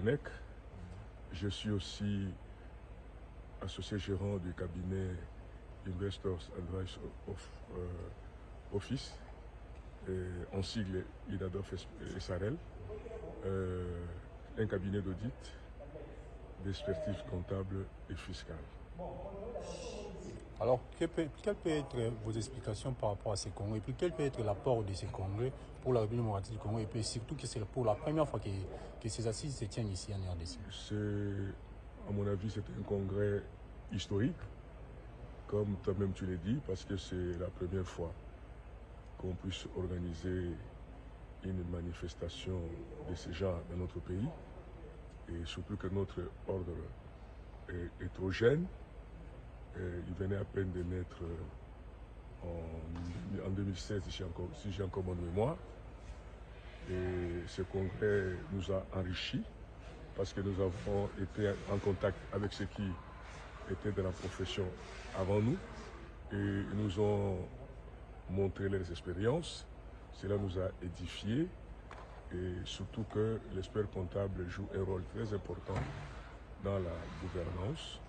Coronek. Je suis aussi associé gérant du cabinet Investors Advice Office, en sigle INADOF SRL, un cabinet d'audit, d'expertise comptable et fiscale. Alors, quelles peuvent être vos explications par rapport à ces congrès, et puis quel peut être l'apport de ces congrès pour la République démocratique du Congo, et puis surtout que c'est pour la première fois que ces assises se tiennent ici en RDC? À mon avis, c'est un congrès historique, comme toi-même tu l'as dit, parce que c'est la première fois qu'on puisse organiser une manifestation de ce genre dans notre pays, et surtout que notre ordre est trop jeune. Il venait à peine de naître en 2016, si j'ai encore bonne mémoire. Et ce congrès nous a enrichis parce que nous avons été en contact avec ceux qui étaient dans la profession avant nous et ils nous ont montré leurs expériences. Cela nous a édifiés et surtout que l'expert comptable joue un rôle très important dans la gouvernance.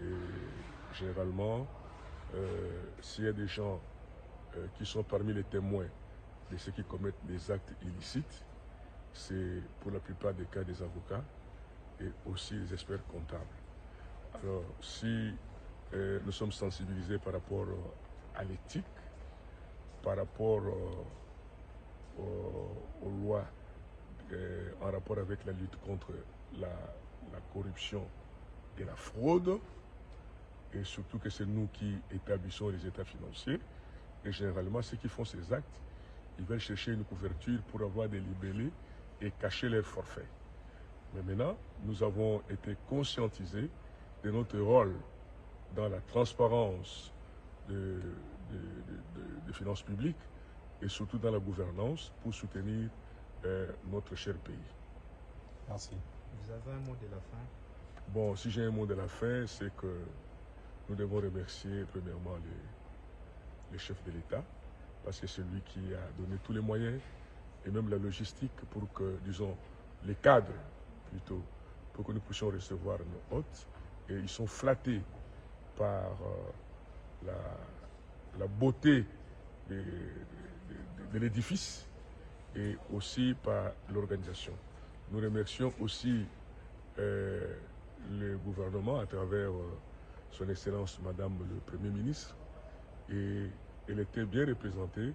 Et généralement, s'il y a des gens qui sont parmi les témoins de ceux qui commettent des actes illicites, c'est pour la plupart des cas des avocats et aussi les experts comptables. Alors, si nous sommes sensibilisés par rapport à l'éthique, par rapport aux lois en rapport avec la lutte contre la corruption et la fraude, et surtout que c'est nous qui établissons les états financiers, et généralement ceux qui font ces actes, ils veulent chercher une couverture pour avoir des libellés et cacher leurs forfaits. Mais maintenant, nous avons été conscientisés de notre rôle dans la transparence des finances publiques et surtout dans la gouvernance pour soutenir notre cher pays. Merci. Vous avez un mot de la fin? Bon, si j'ai un mot de la fin, c'est que nous devons remercier premièrement les chefs de l'État, parce que c'est lui qui a donné tous les moyens et même la logistique pour que, disons, les cadres plutôt, pour que nous puissions recevoir nos hôtes. Et ils sont flattés par la beauté de l'édifice et aussi par l'organisation. Nous remercions aussi le gouvernement à travers son Excellence Madame le Premier ministre, et elle était bien représentée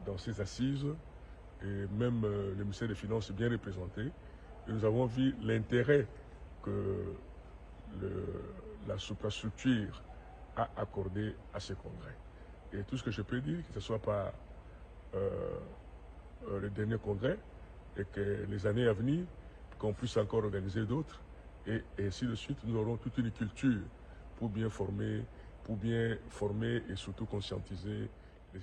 dans ces assises, et même le ministère des Finances est bien représenté. Et nous avons vu l'intérêt que la superstructure a accordé à ce congrès. Et tout ce que je peux dire, que ce soit pas le dernier congrès, et que les années à venir, qu'on puisse encore organiser d'autres, et ainsi de suite, nous aurons toute une culture pour bien former et surtout conscientiser